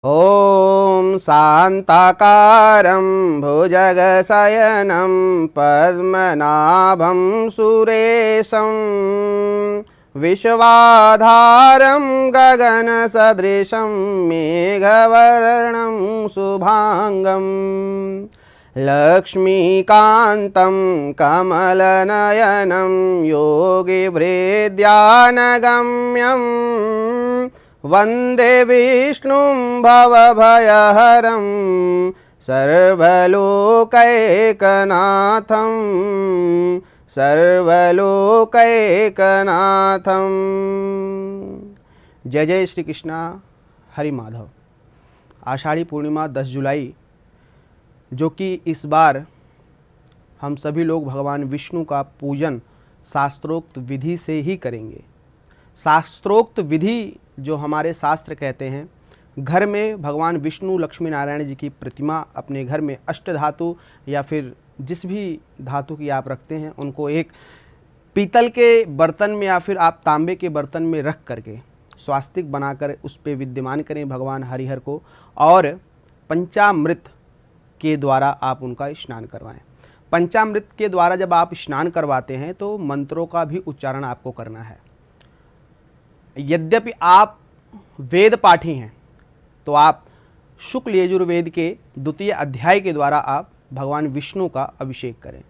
ॐ शान्ताकारं भुजगशयनं पद्मनाभं सुरेशं विश्वाधारं गगनसदृशं मेघवर्णं शुभांगं लक्ष्मीकान्तं कमलनयनं योगिवृद्यानगम्यं वन्दे विष्णुं भवभयहरं सर्वलोकैकनाथं सर्वलोकैकनाथं। जय जय श्री कृष्णा। हरि माधव। आषाढ़ी पूर्णिमा 10 जुलाई, जो कि इस बार हम सभी लोग भगवान विष्णु का पूजन शास्त्रोक्त विधि से ही करेंगे। शास्त्रोक्त विधि जो हमारे शास्त्र कहते हैं, घर में भगवान विष्णु लक्ष्मी नारायण जी की प्रतिमा अपने घर में अष्ट धातु या फिर जिस भी धातु की आप रखते हैं उनको एक पीतल के बर्तन में या फिर आप तांबे के बर्तन में रख करके स्वास्तिक बनाकर उस पर विद्यमान करें भगवान हरिहर को, और पंचामृत के द्वारा आप उनका स्नान करवाएं। पंचामृत के द्वारा जब आप स्नान करवाते हैं तो मंत्रों का भी उच्चारण आपको करना है। यद्यपि आप वेद पाठी हैं तो आप शुक्ल यजुर्वेद के 2 अध्याय के द्वारा आप भगवान विष्णु का अभिषेक करें।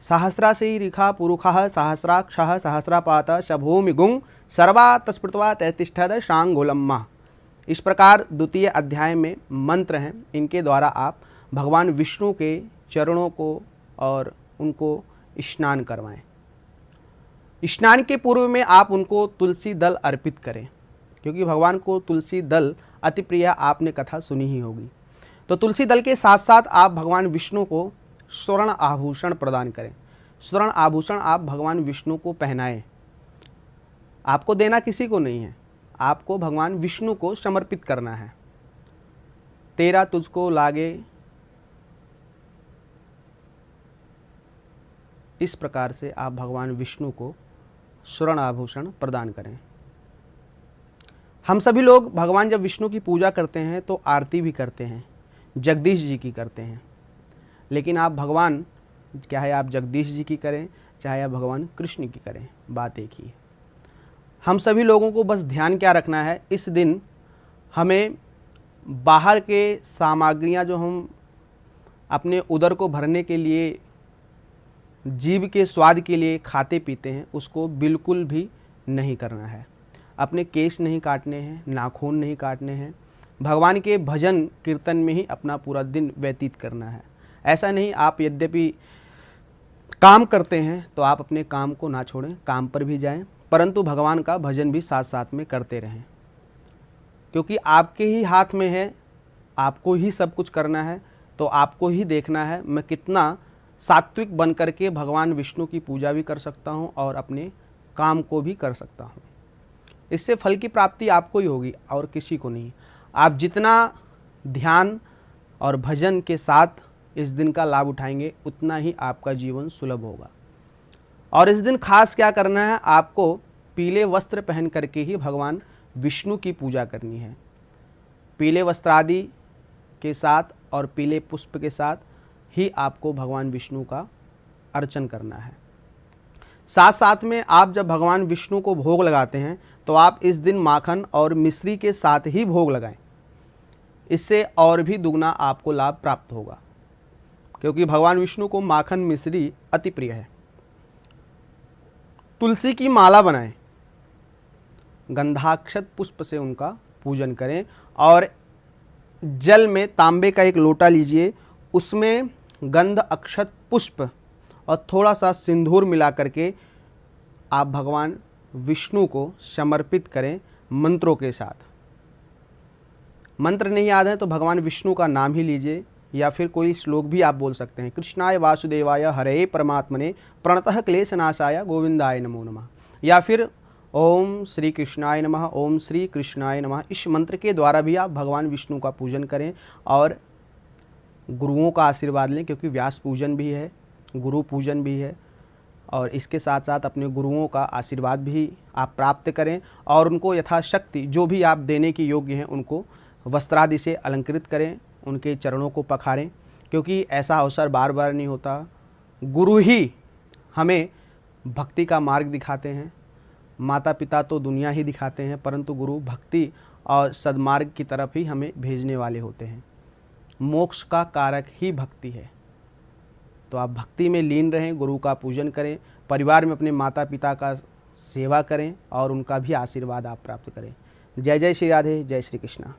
सहस्राशी रिखा पुरुषः सहस्राक्षः सहस्रापात शभूमि गुं सर्वा तस्पृतवा तैतिष्ठद शांगुलम्मा। इस प्रकार 2 अध्याय में मंत्र हैं, इनके द्वारा आप भगवान विष्णु के चरणों को और उनको स्नान करवाएं। स्नान के पूर्व में आप उनको तुलसी दल अर्पित करें, क्योंकि भगवान को तुलसी दल अति प्रिय, आपने कथा सुनी ही होगी। तो तुलसी दल के साथ साथ आप भगवान विष्णु को स्वर्ण आभूषण प्रदान करें। स्वर्ण आभूषण आप भगवान विष्णु को पहनाएं। आपको देना किसी को नहीं है, आपको भगवान विष्णु को समर्पित करना है। तेरा तुझको लागे, इस प्रकार से आप भगवान विष्णु को स्वर्ण आभूषण प्रदान करें। हम सभी लोग भगवान जब विष्णु की पूजा करते हैं तो आरती भी करते हैं, जगदीश जी की करते हैं। लेकिन आप भगवान, चाहे आप जगदीश जी की करें चाहे आप भगवान कृष्ण की करें, बात एक ही है। हम सभी लोगों को बस ध्यान क्या रखना है, इस दिन हमें बाहर के सामग्रियां जो हम अपने उदर को भरने के लिए, जीभ के स्वाद के लिए खाते पीते हैं, उसको बिल्कुल भी नहीं करना है। अपने केश नहीं काटने हैं, नाखून नहीं काटने हैं, भगवान के भजन कीर्तन में ही अपना पूरा दिन व्यतीत करना है। ऐसा नहीं, आप यद्यपि काम करते हैं तो आप अपने काम को ना छोड़ें, काम पर भी जाएं, परंतु भगवान का भजन भी साथ साथ में करते रहें, क्योंकि आपके ही हाथ में है, आपको ही सब कुछ करना है। तो आपको ही देखना है मैं कितना सात्विक बन करके भगवान विष्णु की पूजा भी कर सकता हूँ और अपने काम को भी कर सकता हूँ। इससे फल की प्राप्ति आपको ही होगी और किसी को नहीं। आप जितना ध्यान और भजन के साथ इस दिन का लाभ उठाएंगे उतना ही आपका जीवन सुलभ होगा। और इस दिन खास क्या करना है, आपको पीले वस्त्र पहन करके ही भगवान विष्णु की पूजा करनी है। पीले वस्त्र आदि के साथ और पीले पुष्प के साथ ही आपको भगवान विष्णु का अर्चन करना है। साथ साथ में आप जब भगवान विष्णु को भोग लगाते हैं तो आप इस दिन माखन और मिश्री के साथ ही भोग लगाएं। इससे और भी दुगना आपको लाभ प्राप्त होगा, क्योंकि भगवान विष्णु को माखन मिश्री अति प्रिय है। तुलसी की माला बनाएं, गंधाक्षत पुष्प से उनका पूजन करें, और जल में तांबे का एक लोटा लीजिए, उसमें गंध अक्षत पुष्प और थोड़ा सा सिंदूर मिला करके आप भगवान विष्णु को समर्पित करें मंत्रों के साथ। मंत्र नहीं याद है तो भगवान विष्णु का नाम ही लीजिए, या फिर कोई श्लोक भी आप बोल सकते हैं। कृष्णाय वासुदेवाय हरे परमात्मने प्रणतः क्लेशनाशाय गोविंदाय नमो नमः, या फिर ओम श्री कृष्णाय नमः, ओम श्री कृष्णाय नमः। इस मंत्र के द्वारा भी आप भगवान विष्णु का पूजन करें और गुरुओं का आशीर्वाद लें, क्योंकि व्यास पूजन भी है, गुरु पूजन भी है, और इसके साथ साथ अपने गुरुओं का आशीर्वाद भी आप प्राप्त करें और उनको यथाशक्ति जो भी आप देने के योग्य हैं उनको वस्त्रादि से अलंकृत करें, उनके चरणों को पखारें, क्योंकि ऐसा अवसर बार बार नहीं होता। गुरु ही हमें भक्ति का मार्ग दिखाते हैं। माता पिता तो दुनिया ही दिखाते हैं, परंतु गुरु भक्ति और सद्मार्ग की तरफ ही हमें भेजने वाले होते हैं। मोक्ष का कारक ही भक्ति है। तो आप भक्ति में लीन रहें, गुरु का पूजन करें, परिवार में अपने माता पिता का सेवा करें और उनका भी आशीर्वाद आप प्राप्त करें। जय जय श्री राधे, जय श्री कृष्णा।